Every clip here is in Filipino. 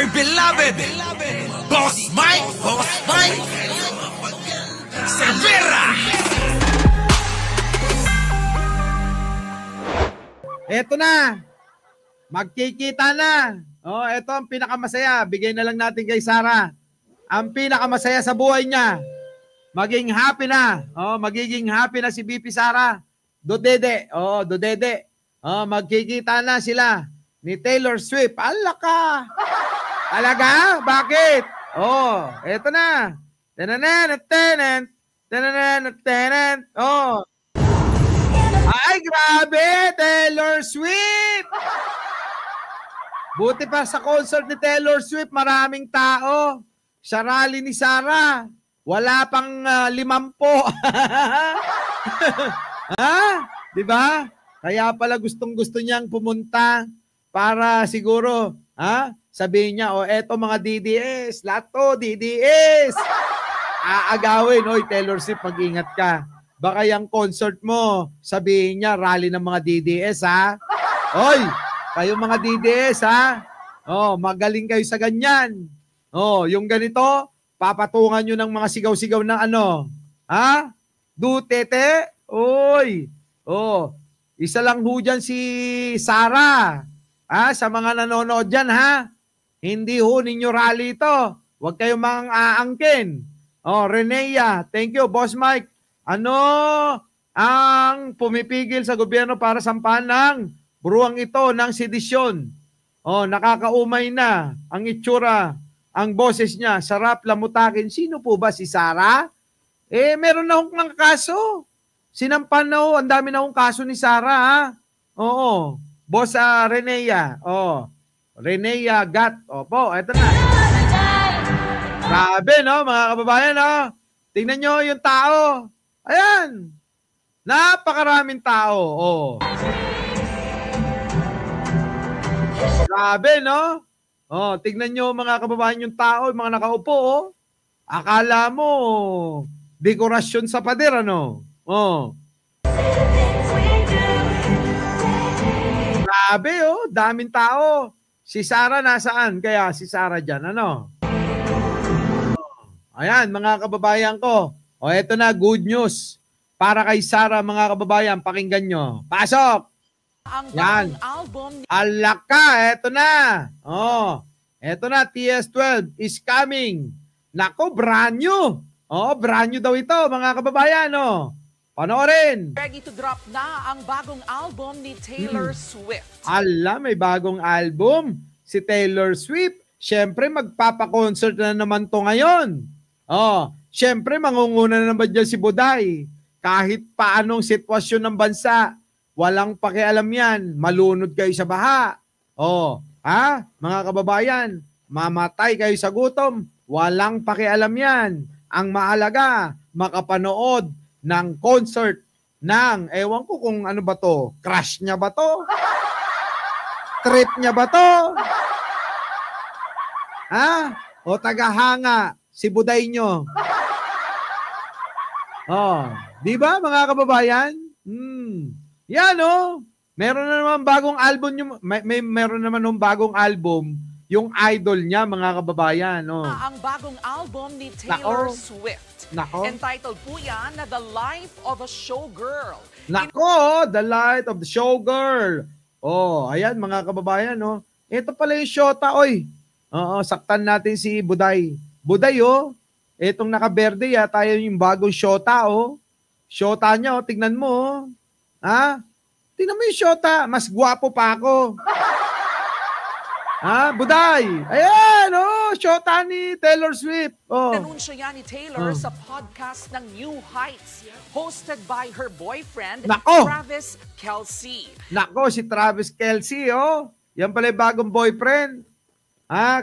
my beloved Boss Mike Cervera. Eto na, magkikita na. Oh, eto ang pinakamasaya. Bigay na lang natin kay Sarah. Ang pinakamasaya sa buhay niya. Maging happy na. Oh, magiging happy na si BP Sara. Dodede. Oh, Dodede. Oh, magkikita na sila ni Taylor Swift. Ala ka. Talaga? Bakit? Oh, eto na. Tenen. Oh. Ay, grabe, Taylor Swift. Buti pa sa concert ni Taylor Swift, maraming tao. Sa rally ni Sarah, wala pang 50. Ha? Di ba? Kaya pala gustong-gusto niyang pumunta para siguro, sabihin niya, eto mga DDS, lahat to, DDS. Aagawin, oy, Taylor Swift, mag-ingat ka. Baka yung concert mo, sabihin niya, rally ng mga DDS, ha? Oy, kayo mga DDS, ha? Oh, magaling kayo sa ganyan. Oh, yung ganito, papatungan nyo ng mga sigaw-sigaw ng ano? Ha? Duterte? Oy. Oh, isa lang ho dyan si Sarah. Sa mga nanonood dyan, ha? Hindi ho ninyo rally ito. Huwag kayong mga aangkin. Oh, Renea, thank you, Boss Mike. Ano ang pumipigil sa gobyerno para sampahan ng bruwang ito ng sedisyon? Oh, nakakaumay na ang itsura, ang boses niya, sarap lamutakin. Sino po ba si Sarah? Meron na akong mga kaso. Sinampan na ho, ang dami na akong kaso ni Sarah, ha? Oo. Boss Renea. Oh. Renea Gat. Opo, eto na. Grabe, no, mga kababayan, no? Tingnan nyo yung tao. Ayan. Napakaraming tao. Oh. Grabe, no? Oh, tingnan nyo mga kababayan yung tao, yung mga nakaupo, oh. Akala mo, dekorasyon sa pader, ano? Oh. Grabe, oh. Daming tao. Si Sarah nasaan? Kaya si Sarah dyan, ano? Ayan, mga kababayan ko. O, eto na, good news. Para kay Sarah, mga kababayan, pakinggan nyo. Pasok! Yan. Alaka, eto na. Oh, eto na, TS12 is coming. Nako, brand new. Oh, brand new daw ito, mga kababayan. Oh. Panoorin. Ready to drop na ang bagong album ni Taylor Swift. Ala, may bagong album si Taylor Swift. Siyempre, magpapa-concert na naman to ngayon. Oh, siyempre, mangunguna na naman dyan si Buday. Kahit paanong sitwasyon ng bansa, walang pakialam yan. Malunod kayo sa baha. Oh, mga kababayan, mamatay kayo sa gutom. Walang pakialam yan. Ang mahalaga, makapanood ng concert ng, ewan ko kung ano ba to, crush niya ba to? Trip niya ba to? O tagahanga, si Buday nyo. Oh, di ba mga kababayan? Yan, oh. Meron na naman bagong album yung meron naman ng bagong album yung idol niya, mga kababayan, oh. Ang bagong album ni Taylor Swift. Nako. Entitled po yan na The Life of a Showgirl. Nako, The Life of the Showgirl. Oh, ayan mga kababayan, oh. Ito pala yung shota, oy. Oo, saktan natin si Buday. Buday, oh. Etong nakaberde, tayo yung bagong shota, oh. Shota niya, oh. Tignan mo, oh. Tingnan mo yung shota. Mas gwapo pa ako. Buday. Ayan, oh. Shota ni Taylor Swift. Oh. Nanunsyo yan ni Taylor sa podcast ng New Heights, hosted by her boyfriend, Nako. Travis Kelce. Nako, si Travis Kelce, oh. Yan pala yung bagong boyfriend.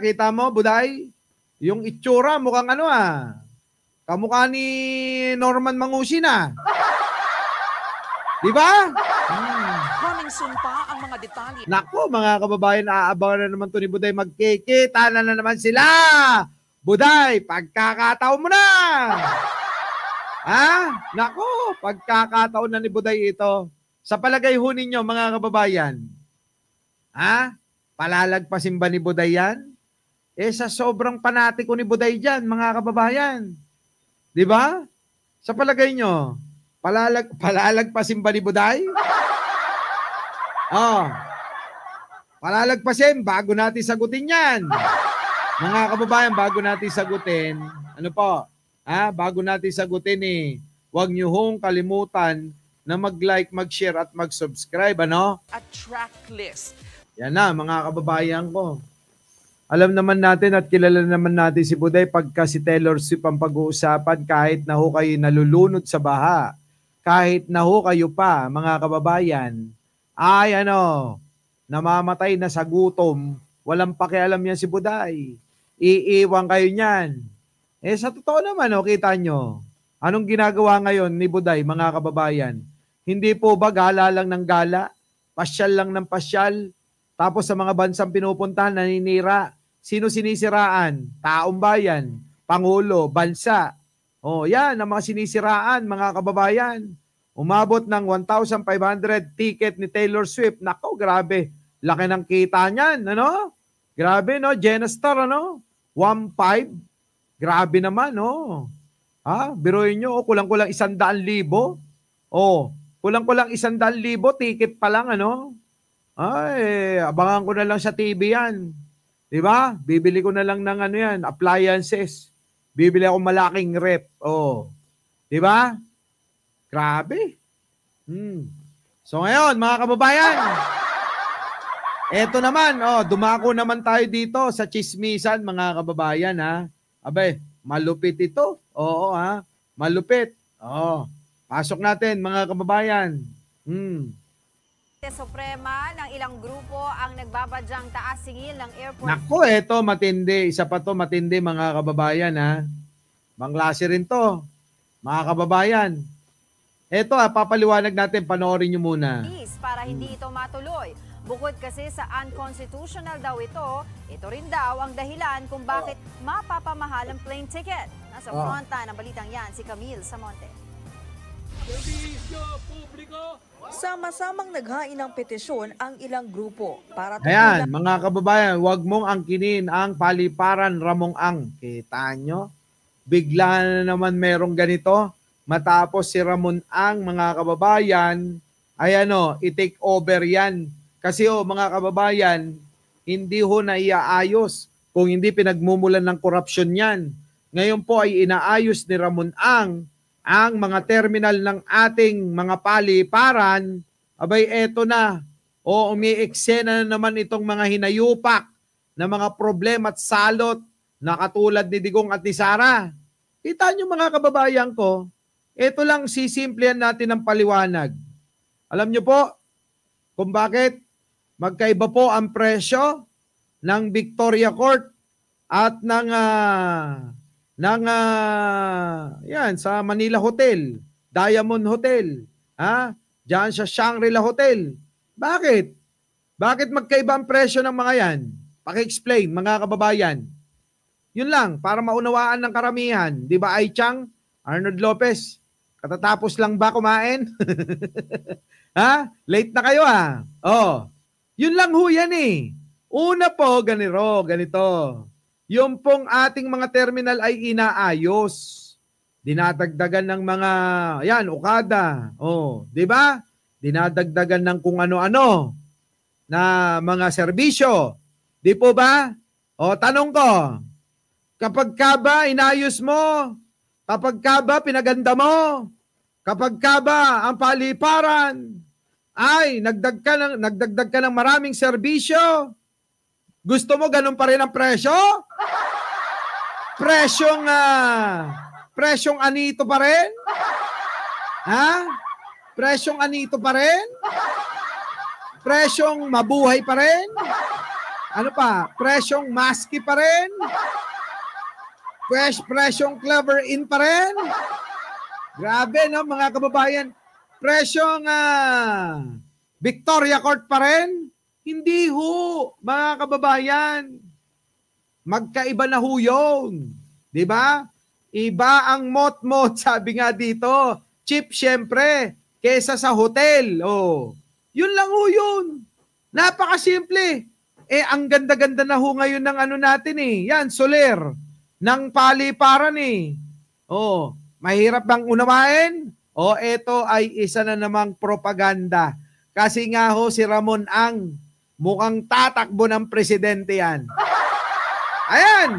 Kita mo, Buday? Yung itsura, mukhang ano, kamukha ni Norman Mangusin, Di ba? Coming soon pa ang mga detalye. Nako, mga kababayan, aabangan na naman to ni Buday. Magkikita na naman sila. Buday, pagkakataon mo na. Nako, pagkakataon na ni Buday ito. Sa palagay ho ninyo, mga kababayan, palalagpasin ba ni Buday yan? sa sobrang panatiko ni Buday dyan, mga kababayan. Di ba? Sa palagay nyo, palalagpasin ba ni Buday? Palalagpasin bago natin sagutin yan. Mga kababayan, bago natin sagutin, bago natin sagutin huwag nyo hong kalimutan na mag-like, mag-share at mag-subscribe, At track list. Yan na, mga kababayan ko. Alam naman natin at kilala naman natin si Buday pagka si Taylor Swift ang pag-uusapan kahit na ho kayo nalulunod sa baha, kahit na ho kayo pa, mga kababayan, ay namamatay na sa gutom, walang pakialam yan si Buday. Iiwan kayo niyan. Sa totoo naman, kita nyo, anong ginagawa ngayon ni Buday, mga kababayan? Hindi po ba gala lang ng gala? Pasyal lang ng pasyal? Tapos sa mga bansang pinupuntahan, naninira. Sino sinisiraan? Taong bayan, pangulo, bansa. Yan ang mga sinisiraan, mga kababayan. Umabot ng 1,500 ticket ni Taylor Swift. Nako, grabe. Laki ng kita niyan, Grabe, Genastar, 1.5. Grabe naman, biruin nyo, kulang-kulang 100,000. Kulang-kulang 100,000 ticket pa lang, Ay, abangan ko na lang sa TV yan. Diba? Bibili ko na lang ng appliances. Bibili ako malaking rep. Diba? Grabe. So ngayon, mga kababayan, eto naman, dumako naman tayo dito sa chismisan, mga kababayan, Abay, malupit ito. Malupit. Pasok natin, mga kababayan. Suprema ng ilang grupo ang nagbabadyang taas singil ng airport. Nako, eto matindi. Isa pa to matindi, mga kababayan, Bangklase rin to, mga kababayan. Eto, papaliwanag natin, panoorin nyo muna. Para hindi ito matuloy. Bukod kasi sa unconstitutional daw ito rin daw ang dahilan kung bakit mapapamahal ang plane ticket. Nasa fronta ng balitang yan, si Camille Samonte. Sama-samang naghain ng petisyon ang ilang grupo para Ayan, mga kababayan, huwag mong angkinin ang paliparan Ramong Ang. Kita nyo? Bigla na naman merong ganito. Matapos si Ramon Ang, mga kababayan, i-take over yan. Kasi mga kababayan, hindi ho na iaayos kung hindi pinagmumulan ng korupsyon yan. Ngayon po ay inaayos ni Ramon ang mga terminal ng ating mga paliparan. Abay, eto na. Umi-eksena na naman itong mga hinayupak na mga problema at salot na katulad ni Digong at ni Sara. Kita nyo, mga kababayan ko, eto lang sisimplihan natin ng paliwanag. Alam nyo po kung bakit magkaiba po ang presyo ng Victoria Court at yan sa Manila Hotel, Diamond Hotel, diyan sa Shangri-La Hotel. Bakit? Bakit magkaiba ang presyo ng mga yan? Paki-explain, mga kababayan. Yun lang, para maunawaan ng karamihan. Di ba, Aichang, Arnold Lopez, katatapos lang ba kumain? Late na kayo yun lang ho yan Una po, ganito. Yung pong ating mga terminal ay inaayos. Dinadagdagan ng mga, Okada. Di ba? Dinadagdagan ng kung ano-ano na mga serbisyo. Di po ba? Tanong ko, kapag ka ba inayos mo? Kapag ka ba pinaganda mo? Kapag ka ba ang paliparan ay nagdagdag ka ng maraming serbisyo? Gusto mo ganun pa rin ang presyo? Presyong anito pa rin? Presyong anito pa rin? Presyong mabuhay pa rin? Ano pa? Presyong maski pa rin? Presyong clever in pa rin? Grabe, mga kababayan. Presyong Victoria Court pa rin? Hindi ho, mga kababayan. Magkaiba na ho yun. Di ba? Iba ang mot-mot, sabi nga dito. Cheap, syempre, kesa sa hotel. Yun lang ho yun. Napakasimple. ang ganda-ganda na ho ngayon ng ano natin eh. Yan, Soler. Ng paliparan eh. Oh, mahirap bang unawain? Ito ay isa na namang propaganda. Kasi nga ho, si Ramon Ang mukhang tatakbo ng presidente yan. Ayan,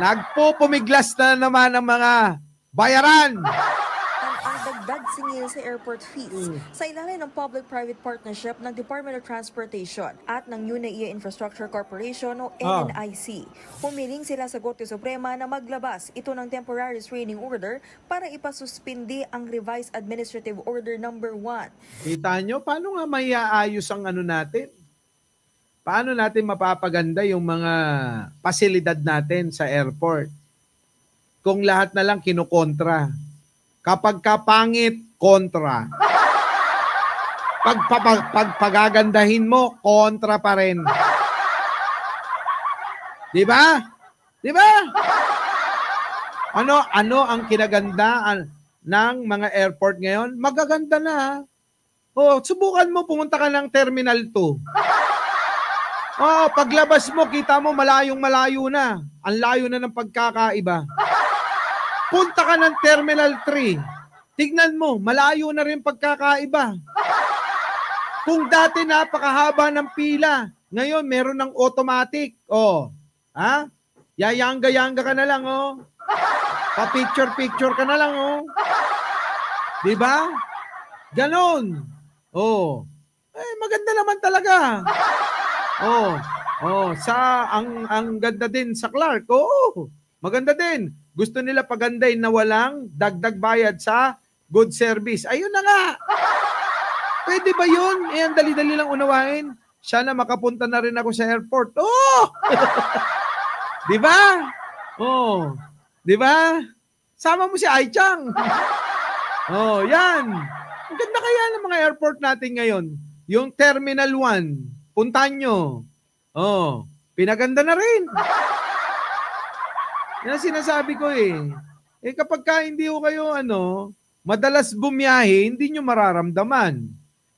nagpupumiglas na naman ang mga bayaran. Ang dagdag singil sa airport fees sa ilalim ng Public-Private Partnership ng Department of Transportation at ng UNAIA Infrastructure Corporation o NNIC. Humiling sila sa Korte Suprema na maglabas ito ng temporary restraining order para ipasuspindi ang revised Administrative Order number 1. Kita nyo, paano nga maiaayos ang ano natin? Paano natin mapapaganda yung mga pasilidad natin sa airport? Kung lahat na lang kinukontra. Kapag kapangit, kontra. Pag pagagandahin mo, kontra pa rin. Di ba? Di ba? Ano ang kinagandaan ng mga airport ngayon? Magaganda na. Subukan mo, pumunta ka ng Terminal 2. Paglabas mo, kita mo malayong-malayo na. Ang layo na ng pagkakaiba. Punta ka ng Terminal 3. Tignan mo, malayo na rin pagkakaiba. Kung dati napakahaba ng pila, ngayon meron ng automatic. Yayangga-yangga ka na lang, Pa-picture-picture ka na lang, Di ba? Ganon. Maganda naman talaga. Ang ganda din sa Clark. Maganda din. Gusto nila pagandahin na walang dagdag bayad sa good service. Ayun na nga. Pwede ba yun? Ang dali-dali lang unawain. Sana makapunta na rin ako sa airport. Di ba? Di ba? Sama mo si Aichang. Yan. Ang ganda kaya ng mga airport natin ngayon. Yung Terminal 1. Puntahan nyo. Pinaganda na rin. Yan sinasabi ko eh. Kapag ka hindi ko kayo madalas bumiyahe, hindi nyo mararamdaman.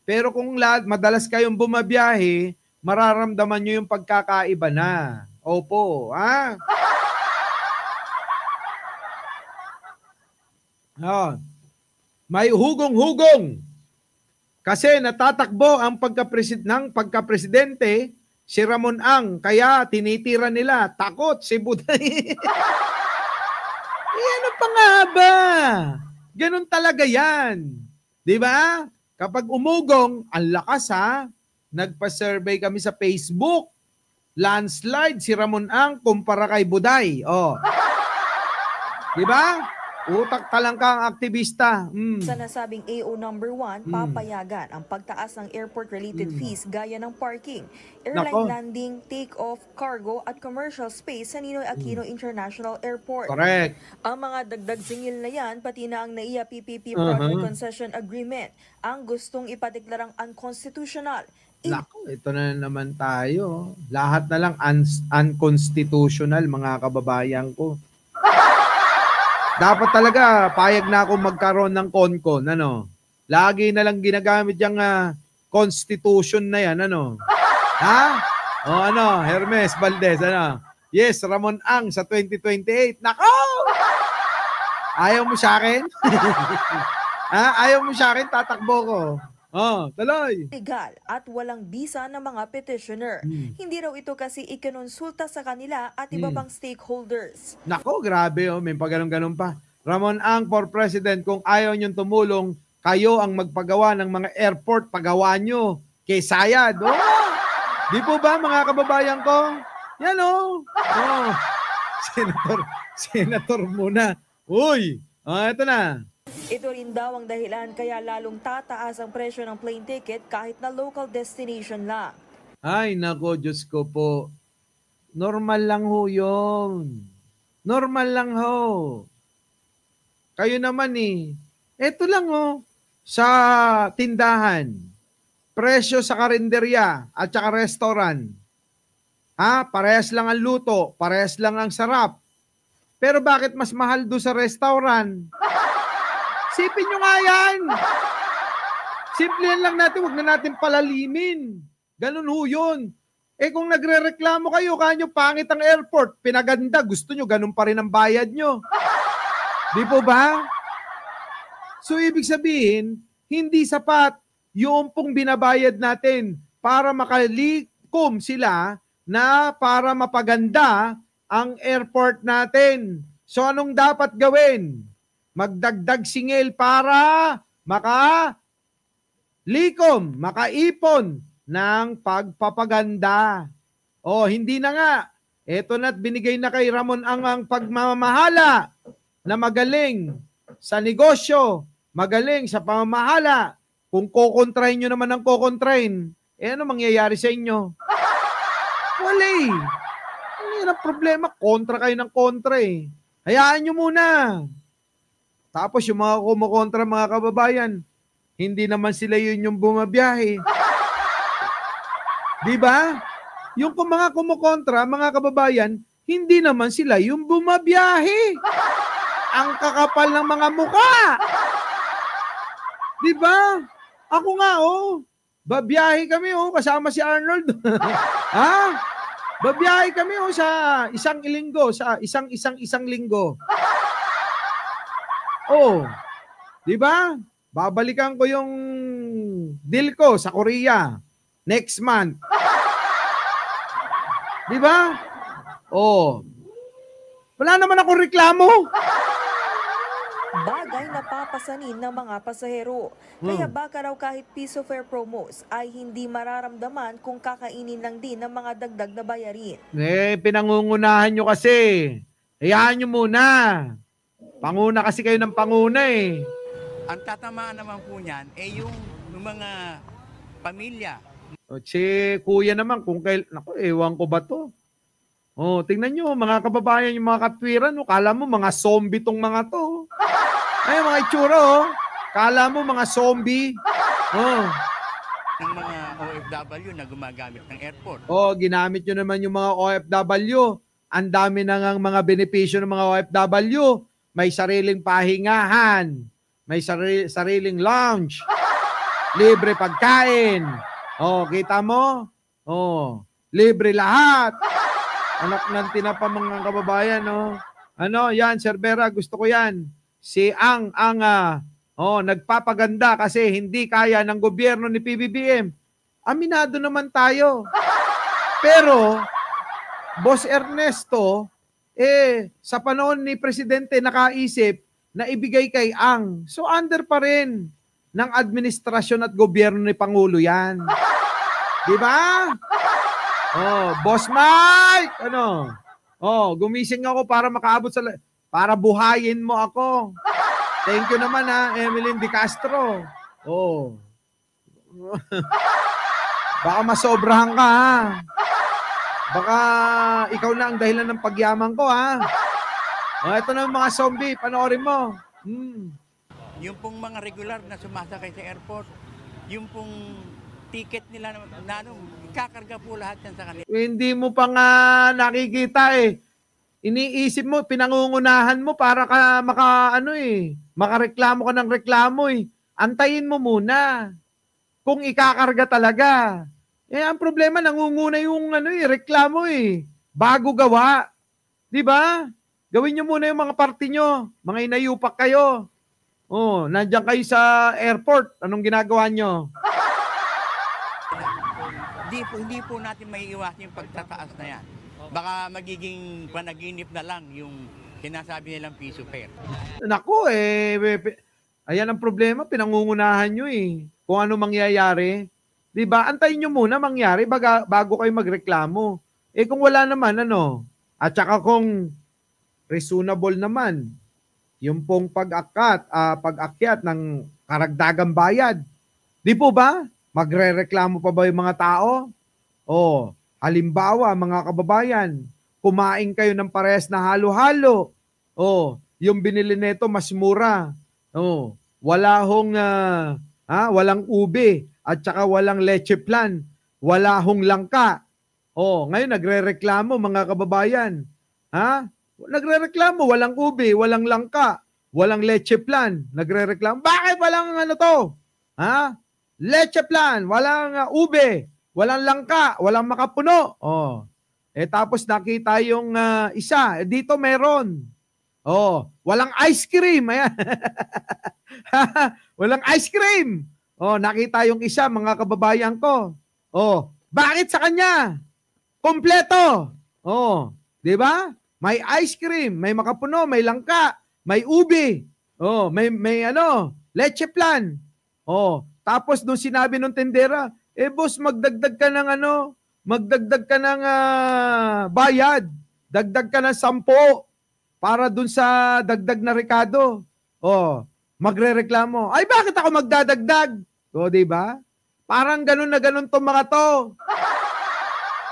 Pero kung madalas kayong bumabiyahe, mararamdaman nyo yung pagkakaiba na. Opo, ha? May hugong-hugong. Kasi natatakbo ang pagkapresidente si Ramon Ang, kaya tinitira nila. Takot si Buday. Ano pa nga ba? Ganun talaga yan. Di ba? Kapag umugong, ang lakas ha. Nagpa-survey kami sa Facebook. Landslide si Ramon Ang kumpara kay Buday. Di ba? Utak talangkang aktivista. Sa nasabing AO number 1, papayagan ang pagtaas ng airport-related fees gaya ng parking, airline landing, take-off, cargo at commercial space sa Ninoy Aquino International Airport. Correct. Ang mga dagdag singil na yan, pati na ang NAIA PPP Project Concession Agreement, ang gustong ipatiklarang unconstitutional. Nako, ito na naman tayo. Lahat na lang unconstitutional, mga kababayan ko. Dapat talaga, payag na ako magkaroon ng CONCON, Lagi na lang ginagamit yung constitution na yan, Ha? Hermes Valdez, Yes, Ramon Ang sa 2028. Nako! Ayaw mo sa akin? Ayaw mo sa akin, tatakbo ko. Tuloy. Legal at walang bisa ng mga petitioner. Hindi raw ito kasi ikinonsulta sa kanila at iba pang stakeholders. Nako, grabe may pag-ganun pa. Ramon Ang for President, kung ayaw niyong tumulong, kayo ang magpagawa ng mga airport, pagawa nyo kay Sayad. Di po ba mga kababayan ko? Yan Senator muna. Uy, ito na. Ito rin daw ang dahilan kaya lalong tataas ang presyo ng plane ticket kahit na local destination lang. Ay, nako, Diyos ko po. Normal lang ho yun. Normal lang ho. Kayo naman Ito lang sa tindahan. Presyo sa karinderya at saka restaurant. Parehas lang ang luto, parehas lang ang sarap. Pero bakit mas mahal doon sa restaurant? Sipin nyo nga yan. Simple lang natin, huwag na natin palalimin. Ganun ho yun. Eh kung nagrereklamo kayo, kanyo pangit ang airport, pinaganda, gusto nyo, ganun pa rin ang bayad nyo. Di po ba? So ibig sabihin, hindi sapat yung pong binabayad natin para makalikom sila na para mapaganda ang airport natin. So anong dapat gawin? Magdagdag singil para makalikom, makaipon ng pagpapaganda. O, hindi na nga. Eto na't binigay na kay Ramon ang pagmamahala na magaling sa negosyo, magaling sa pamamahala. Kung kokontrain nyo naman ang kokontrain, ano mangyayari sa inyo? Wala eh. Yan ang problema. Kontra kayo ng kontra eh. Hayaan nyo muna. Tapos yung mga kumukontra mga kababayan, hindi naman sila yun yung bumabiyahe. Di ba? Yung mga kumukontra, mga kababayan, hindi naman sila yung bumabiyahe. Ang kakapal ng mga muka. Di ba? Ako nga, babiyahe kami, kasama si Arnold. Ha? Babiyahe kami, sa isang linggo, sa isang linggo. Di ba? Babalikan ko yung deal ko sa Korea next month. Di ba? Wala naman akong reklamo. Bagay na papasanin ng mga pasahero. Kaya baka raw kahit piso fare promos ay hindi mararamdaman kung kakainin lang din ng mga dagdag na bayarin. Pinangungunahan nyo kasi. Hayaan nyo muna. Panguna kasi kayo ng panguna eh. Ang tatamaan naman po niyan yung mga pamilya. Si kuya naman, kung ewan ko ba to? Tingnan nyo, mga kababayan, yung mga katwiran, kala mo mga zombie tong mga to. Ay, mga itsura, kala mo mga zombie. Ng mga OFW na gumagamit ng airport. Ginamit nyo naman yung mga OFW. Ang dami na ngang mga benepisyo ng mga OFW. May sariling pahingahan. May sariling lounge. Libre pagkain. Kita mo? Libre lahat. Anak ng tinapa mga kababayan, yan, Sir Vera, gusto ko yan. Si ang nagpapaganda kasi hindi kaya ng gobyerno ni PBBM. Aminado naman tayo. Pero, Boss Ernesto, sa panahon ni Presidente nakaisip na ibigay kay Ang. So, under pa rin ng administrasyon at gobyerno ni Pangulo yan. Di ba? Boss Mike! Gumising ako para makaabot para buhayin mo ako. Thank you naman Emeline De Castro. Baka masobrahan ka Baka ikaw na ang dahilan ng pagyaman ko ito na mga zombie, panoorin mo. Yung pong mga regular na sumasakay sa airport, yung pong ticket nila na kakarga po lahat yan sa kanila. Hindi mo pa nga nakikita Iniisip mo, pinangungunahan mo para ka makareklamo ka ng reklamo Antayin mo muna. Kung ikakarga talaga. Ang problema, nangunguna yung reklamo bago gawa. Di ba? Gawin nyo muna yung mga party nyo. Mga inayupak kayo. Nandiyan kayo sa airport. Anong ginagawa nyo? Hindi po natin maiiwasan yung pagtataas na yan. Baka magiging panaginip na lang yung sinasabi nilang piso fare. Naku, ayan ang problema, pinangungunahan nyo kung ano mangyayari. Diba? Antayin nyo muna mangyari bago kayo magreklamo. Kung wala naman, At saka kung reasonable naman, yung pong pag-akyat ng karagdagang bayad. Di po ba? Magrereklamo pa ba yung mga tao? Halimbawa, mga kababayan, kumain kayo ng parehas na halo-halo. Yung binili nito mas mura. Walang ube at saka walang leche plan. Wala hong langka. Ngayon nagrereklamo mga kababayan. Nagrereklamo, walang ube, walang langka, walang leche plan. Nagrereklamo, bakit walang to? Leche plan, walang ube, walang langka, walang makapuno. Oh. Tapos nakita yung isa, dito meron. Oh, walang ice cream. Ayan. Walang ice cream. Oh, nakita yung isa, mga kababayan ko. Oh, bakit sa kanya? Kompleto. Oh, 'di ba? May ice cream, may makapuno, may langka, may ubi. Oh, may leche plan. Oh, tapos nung sinabi nung tendera, boss, magdagdag ka ng magdagdag ka ng bayad. Dagdag ka ng 10 para dun sa dagdag na rekado. Oh, magrereklamo. Ay, bakit ako magdadagdag? O, di ba? Parang ganun na ganun tong mga to.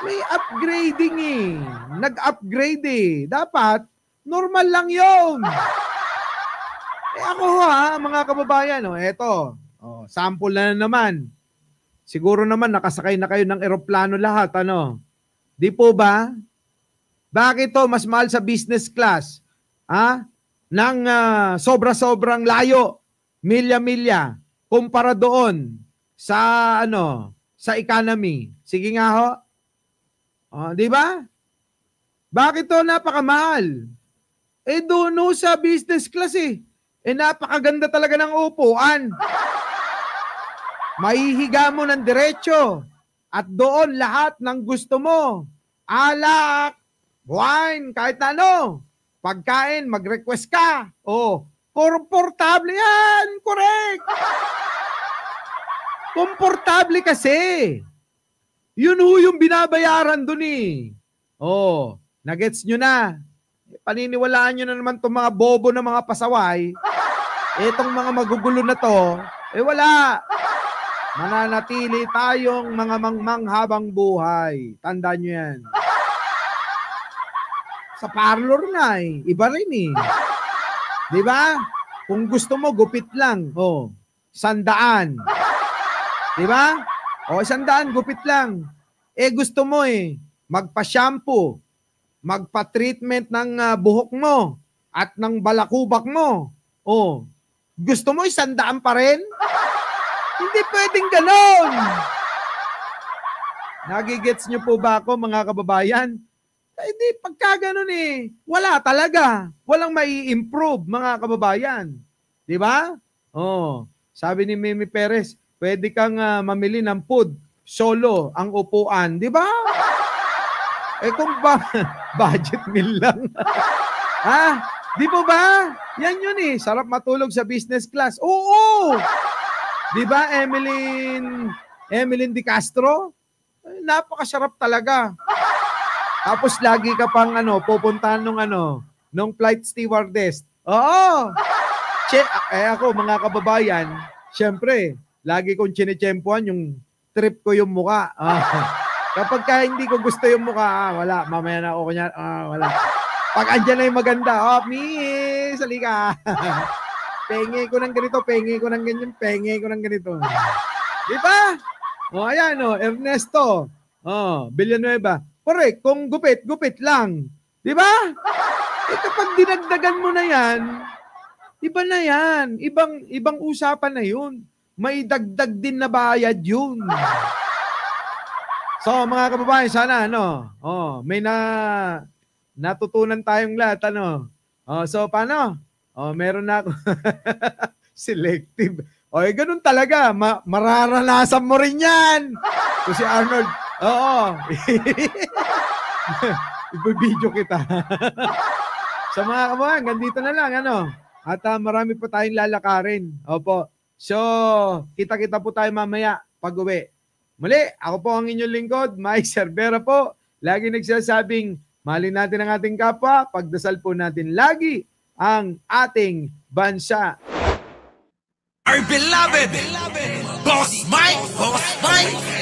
May upgrading eh. Nag-upgrade eh. Dapat, normal lang yun. Ako mga kababayan, eto. Sample na naman. Siguro naman nakasakay na kayo ng eroplano lahat, Di po ba? Bakit to mas mahal sa business class? Nang sobra-sobrang layo, milya-milya, kumpara doon sa sa economy. Sige nga ho. Di ba? Bakit to napakamahal? Doon sa business class napakaganda talaga ng upuan. Mahihiga mo ng diretso at doon lahat ng gusto mo. Alak, wine, kahit ano. Pagkain, mag-request ka. Komportable yan. Correct. Komportable kasi. Yun yung binabayaran dun nagets nyo na. Paniniwalaan nyo na naman itong mga bobo na mga pasaway. Itong mga magugulo na to, wala. Mananatili tayong mga mangmang habang buhay. Tandaan nyo yan. Sa parlor nga iba rin Di ba? Kung gusto mo, gupit lang. 100. Di ba? 100, gupit lang. Gusto mo magpa-shampoo, magpa-treatment ng buhok mo at ng balakubak mo. Gusto mo 100 pa rin? Hindi pwedeng ganon. Nagigets nyo po ba ako, mga kababayan? Hindi, pagka ganon wala talaga. Walang mai-improve, mga kababayan. Di ba? Sabi ni Mimi Perez, pwede kang mamili ng food, solo, ang upuan. Di ba? Kung budget meal lang. Di po ba? Yan yun sarap matulog sa business class. Oo! Di ba, Emeline Di Castro? Napakasarap talaga. Tapos lagi ka pang pupuntahan nung flight stewardess. Oo. Ako, mga kababayan, syempre, lagi kong chine-chempuan yung trip ko yung muka. Kapag hindi ko gusto yung muka, wala. Mamaya na ako kanya, wala. Pag andyan na yung maganda, miss, halika. Penge ko ng ganito, penge ko ng ganyan, penge ko ng ganito. Di ba? Ayan, Ernesto. Villanueva. Correct, kung gupit lang. Di ba? Kapag dinagdagan mo na yan, iba na yan. Ibang usapan na yun. May dagdag din na bayad yun. So, mga kababayan, sana, may natutunan tayong lahat, So, paano? Meron na ako. Selective. Ganun talaga. Mararanasan mo rin yan. Si Arnold, Iba-video kita. Sa mga kababayan, ganito na lang, At marami pa tayong lalakarin. Opo. So, kita-kita po tayo mamaya pag-uwi. Muli, ako po ang inyong lingkod, Mike Cervera po. Lagi nagsasabing, mahalin natin ang ating kapwa, pagdasal po natin lagi ang ating bansa. Our beloved Boss Mike, Boss Mike.